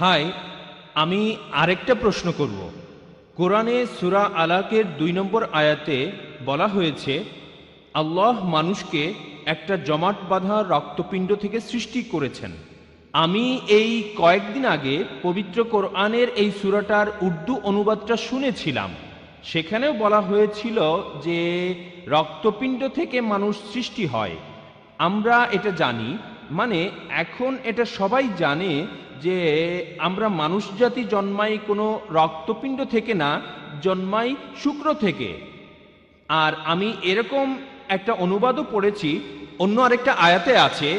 High, আমি আরেকটা প্রশ্ন করব। কোরআনে সূরা আলাকের 2 নম্বর আয়াতে বলা হয়েছে, আল্লাহ মানুষকে একটা জমাট বাঁধা রক্তপিণ্ড থেকে সৃষ্টি করেছেন। আমি এই কয়েকদিন আগে পবিত্র কোরআনের এই সূরাটার উর্দু অনুবাদটা শুনেছিলাম। সেখানেও বলা হয়েছিল যে রক্তপিণ্ড থেকে মানুষ সৃষ্টি হয়। আমরা এটা জানি, মানে এখন এটা সবাই জানে যে আমরা মানুষ জাতি জন্মাই কোনো রক্তপিণ্ড থেকে না, জন্মাই শুক্র থেকে। আর আমি এরকম একটা অনুবাদও পড়েছি, অন্য আরেকটা আয়াতে আছে,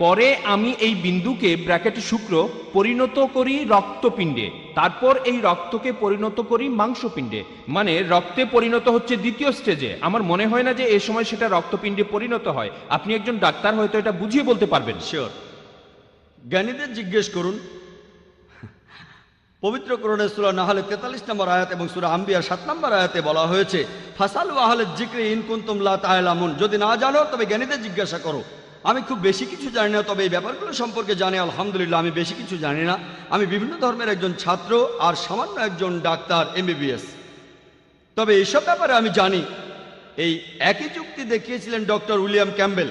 পরে আমি এই বিন্দুকে ব্র্যাকেটে শুক্র পরিণত করি রক্তপিণ্ডে, তারপর এই রক্তকে পরিণত করি মাংসপিণ্ডে। মানে রক্তে পরিণত হচ্ছে দ্বিতীয় স্টেজে। আমার মনে হয় না যে এই সময় সেটা রক্তপিণ্ডে পরিণত হয়। আপনি একজন ডাক্তার, হয়তো এটা বুঝিয়ে বলতে পারবেন। শিওর, জ্ঞানীদের জিজ্ঞেস করুন। পবিত্র কোরআনে সূরা নাহলে 43 নম্বর আয়াত এবং সূরা আম্বিয়ার 7 নম্বর আয়াতে বলা হয়েছে, ফাসালু আহলাল যিকরি ইন কুনতুম লা তা'লামুন, যদি না জানো তবে জ্ঞানীদের জিজ্ঞাসা করো। আমি খুব বেশি কিছু জানি না, তবে এই ব্যাপারগুলো সম্পর্কে জানি আলহামদুলিল্লাহ। আমি বেশি কিছু জানি না, আমি বিভিন্ন ধর্মের একজন ছাত্র আর সামান্য একজন ডাক্তার MBBS। তবে এইসব ব্যাপারে আমি জানি। এই একই যুক্তি দেখিয়েছিলেন ডক্টর উইলিয়াম ক্যাম্বেল।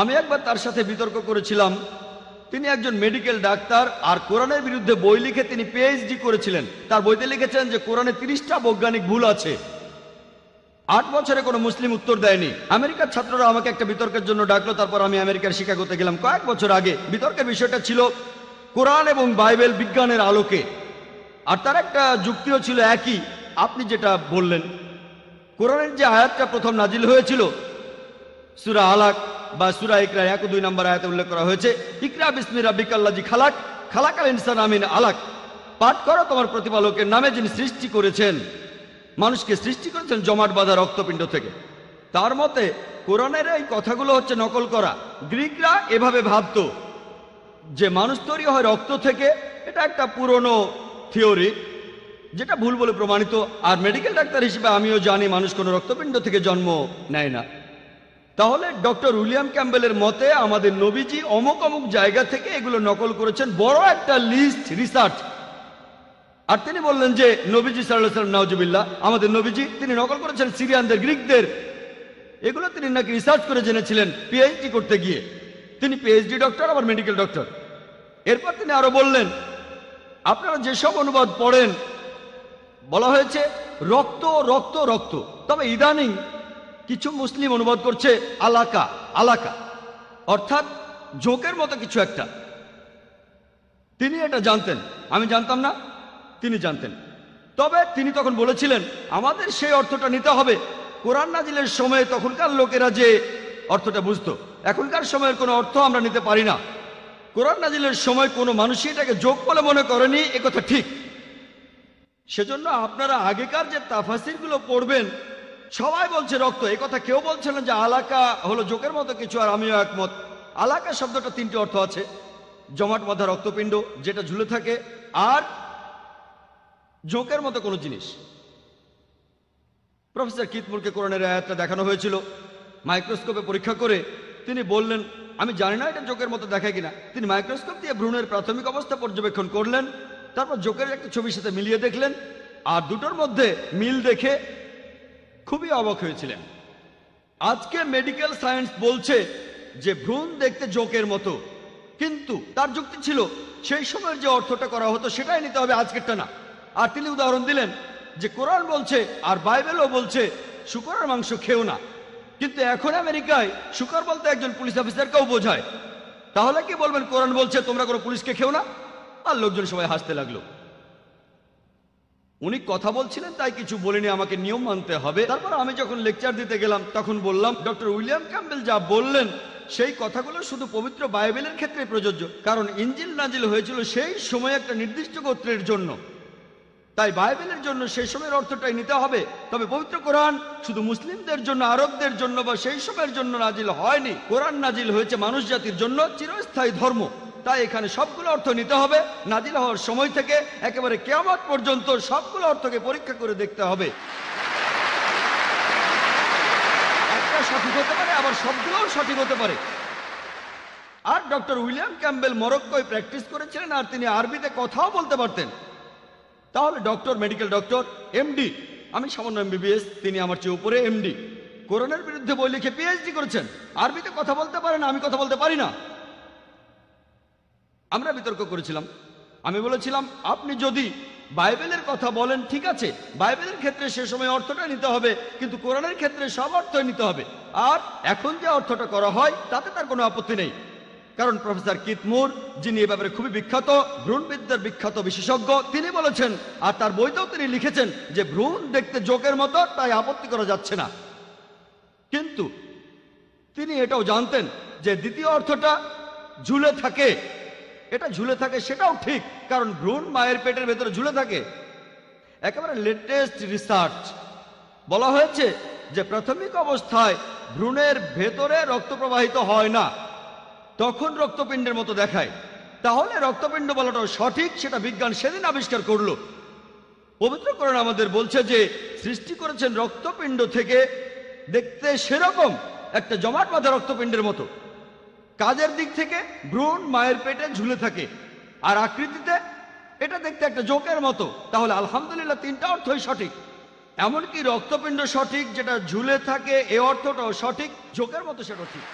আমি একবার তার সাথে বিতর্ক করেছিলাম। তিনি একজন মেডিকেল ডাক্তার আর কোরআনের বিরুদ্ধে বই লিখে তিনি PhD করেছিলেন। তার বইতে লিখেছেন যে কোরআনে 30টা বৈজ্ঞানিক ভুল আছে। 8 বছরে কোনো মুসলিম উত্তর দেয়নি। আমেরিকার ছাত্ররা আমাকে একটা বিতর্কের জন্য ডাকলো, তারপর আমি আমেরিকার শিকাগোতে গেলাম কয়েক বছর আগে। বিতর্কের বিষয়টা ছিল কোরআন এবং বাইবেল বিজ্ঞানের আলোকে, আর তার একটা যুক্তিও ছিল একই, আপনি যেটা বললেন। কোরআনের যে আয়াতটা প্রথম নাজিল হয়েছিল সূরা আলাক বা সূরা ইকরা 1 ও 2 নম্বর আয়াতে উল্লেখ করা হয়েছে, ইকরা বিসমি রাব্বিকাল্লাযী খালাক খালাকাল ইনসানা মিন আলাক, পাঠ করো তোমার প্রতিপালকের নামে যিনি সৃষ্টি করেছেন। মানুষকে সৃষ্টি করেছেন জমাট বাঁধা রক্তপিণ্ড থেকে। তার মতে কোরআনের এই কথাগুলো হচ্ছে নকল করা। গ্রিকরা এভাবে ভাবতো যে মানুষ তৈরি হয় রক্ত থেকে। এটা একটা পুরনো থিওরি যেটা ভুল বলে প্রমাণিত। আর মেডিকেল ডাক্তার হিসেবে আমিও জানি মানুষ কোনো রক্তপিণ্ড থেকে জন্ম নেয় না। তাহলে ডক্টর উইলিয়াম ক্যাম্বেলের মতে আমাদের নবীজি অমুক অমুক জায়গা থেকে এগুলো নকল করেছেন, বড় একটা লিস্ট রিসার্চ। আর তিনি বললেন যে নবীজি সাল্লাল্লাহু আলাইহি ওয়াসাল্লাম, নাউজুবিল্লাহ, আমাদের নবীজি তিনি নকল করেছেন সিরিয়ানদের, গ্রিকদের। এগুলো তিনি নাকি রিসার্চ করে জেনেছিলেন PhD করতে গিয়ে। তিনি PhD ডক্টর, আবার মেডিকেল ডক্টর। এরপর তিনি আরো বললেন, আপনারা যেসব অনুবাদ পড়েন বলা হয়েছে রক্ত রক্ত রক্ত, তবে ইদানিং কিছু মুসলিম অনুবাদ করছে আলাকা আলাকা, অর্থাৎ জোকের মতো কিছু একটা। তিনি এটা জানতেন, আমি জানতাম না, তিনি জানতেন। তবে তিনি তখন বলেছিলেন আমাদের সেই অর্থটা নিতে হবে। কোরআন নাজিলের সময়ে তখনকার লোকেরা যে অর্থটা বুঝতো, এখনকার সময়ের কোনো অর্থ আমরা নিতে পারি না। কোরআন নাজিলের সময় কোনো মানুষই এটাকে যোগ বলে মনে করেনি, একথা ঠিক। সেজন্য আপনারা আগেকার যে তাফাসিরগুলো পড়বেন সবাই বলছে রক্ত, একথা কেউ বলছে না যে আলাকা হলো জোকের মতো কিছু। আর আমিও একমত। আলাকা শব্দটা 3টি অর্থ আছে, জমাট বাঁধা রক্তপিণ্ড যেটা ঝুলে থাকে, আর জোকের মতো কোনো জিনিস। প্রফেসর কিথমুরকে কোরআনের আয়াতটা দেখানো হয়েছিল মাইক্রোস্কোপে পরীক্ষা করে। তিনি বললেন আমি জানি না এটা জোকের মতো দেখায় কিনা। তিনি মাইক্রোস্কোপ দিয়ে ভ্রূণের প্রাথমিক অবস্থা পর্যবেক্ষণ করলেন, তারপর জোকের একটা ছবির সাথে মিলিয়ে দেখলেন, আর দুটোর মধ্যে মিল দেখে খুবই অবাক হয়েছিলেন। আজকে মেডিকেল সায়েন্স বলছে যে ভ্রূণ দেখতে জোকের মতো, কিন্তু তার যুক্তি ছিল সেই সময়ের যে অর্থটা করা হতো সেটাই নিতে হবে, আজকেরটা না। আর তিনি উদাহরণ দিলেন যে কোরআন বলছে আর বাইবেলও বলছে শূকরের মাংস খেও না, কিন্তু এখন আমেরিকায় শূকর বলতে একজন পুলিশ অফিসারকেও বোঝায়। তাহলে কি বলবেন কোরআন বলছে তোমরা কোনো পুলিশকে খেও না? আর লোকজন সবাই হাসতে লাগলো। উনি কথা বলছিলেন তাই কিছু বলিনি, আমাকে নিয়ম মানতে হবে। তারপর আমি যখন লেকচার দিতে গেলাম তখন বললাম ডক্টর উইলিয়াম ক্যাম্বেল যা বললেন সেই কথাগুলো শুধু পবিত্র বাইবেলের ক্ষেত্রে প্রযোজ্য, কারণ ইনজিল নাজিল হয়েছিল সেই সময় একটা নির্দিষ্ট গোত্রের জন্য। তাই বাইবেলের জন্য সেই সময়ের অর্থটাই নিতে হবে। তবে পবিত্র কোরআন শুধু মুসলিমদের জন্য, আরবদের জন্য বা সেই সময়ের জন্য নাজিল হয়নি। কোরআন নাজিল হয়েছে মানুষ জাতির জন্য, চিরস্থায়ী ধর্ম। তাই এখানে সবগুলো অর্থ নিতে হবে। নাজিল হওয়ার সময় থেকে একেবারে কিয়ামত পর্যন্ত সবগুলো অর্থকে পরীক্ষা করে দেখতে হবে। একটা সঠিক হতে পারে, আবার সবগুলোও সঠিক হতে পারে। আর ডক্টর উইলিয়াম ক্যাম্বেল মরক্কোয় প্র্যাকটিস করেছিলেন, আর তিনি আরবিতে কথাও বলতে পারতেন। তাহলে ডক্টর, মেডিকেল ডক্টর, এমডি, আমি সামান্য এমবিবিএস, তিনি আমার চেয়ে উপরে এমডি, কোরআনের বিরুদ্ধে বই লিখে পিএইচডি করেছেন, আরবিতে কথা বলতে পারেন, আমি কথা বলতে পারি না। আমরা বিতর্ক করেছিলাম। আমি বলেছিলাম, আপনি যদি বাইবেলের কথা বলেন ঠিক আছে, বাইবেলের ক্ষেত্রে সে সময় অর্থটা নিতে হবে, কিন্তু কোরআনের ক্ষেত্রে সব অর্থই নিতে হবে। আর এখন যে অর্থটা করা হয় তাতে তার কোনো আপত্তি নেই, কারণ প্রফেসর কিথ মুর, যিনি এ ব্যাপারে খুবই বিখ্যাত, ভ্রূণবিদ্যার বিখ্যাত বিশেষজ্ঞ, তিনি বলেছেন, আর তার বইতেও তিনি লিখেছেন যে ভ্রূণ দেখতে জোকের মতো, তাই আপত্তি করা যাচ্ছে না। কিন্তু তিনি এটাও জানতেন যে দ্বিতীয় অর্থটা ঝুলে থাকে, এটা ঝুলে থাকে সেটাও ঠিক, কারণ ভ্রূণ মায়ের পেটের ভেতরে ঝুলে থাকে। একেবারে লেটেস্ট রিসার্চ বলা হয়েছে যে প্রাথমিক অবস্থায় ভ্রূণের ভেতরে রক্ত প্রবাহিত হয় না, তখন রক্তপিণ্ডের মতো দেখায়। তাহলে রক্তপিণ্ড বলাটাও সঠিক, সেটা বিজ্ঞান সেদিন আবিষ্কার করলো। পবিত্র কোরআন আমাদের বলছে যে সৃষ্টি করেছেন রক্তপিণ্ড থেকে, দেখতে সেরকম একটা জমাট বাঁধা রক্তপিণ্ডের মতো। কাজের দিক থেকে ভ্রূণ মায়ের পেটে ঝুলে থাকে, আর আকৃতিতে এটা দেখতে একটা জোকের মতো। তাহলে আলহামদুলিল্লাহ, তিনটা অর্থই সঠিক। এমনকি রক্তপিণ্ড সঠিক, যেটা ঝুলে থাকে এ অর্থটাও সঠিক, জোকের মতো সেটাও ঠিক।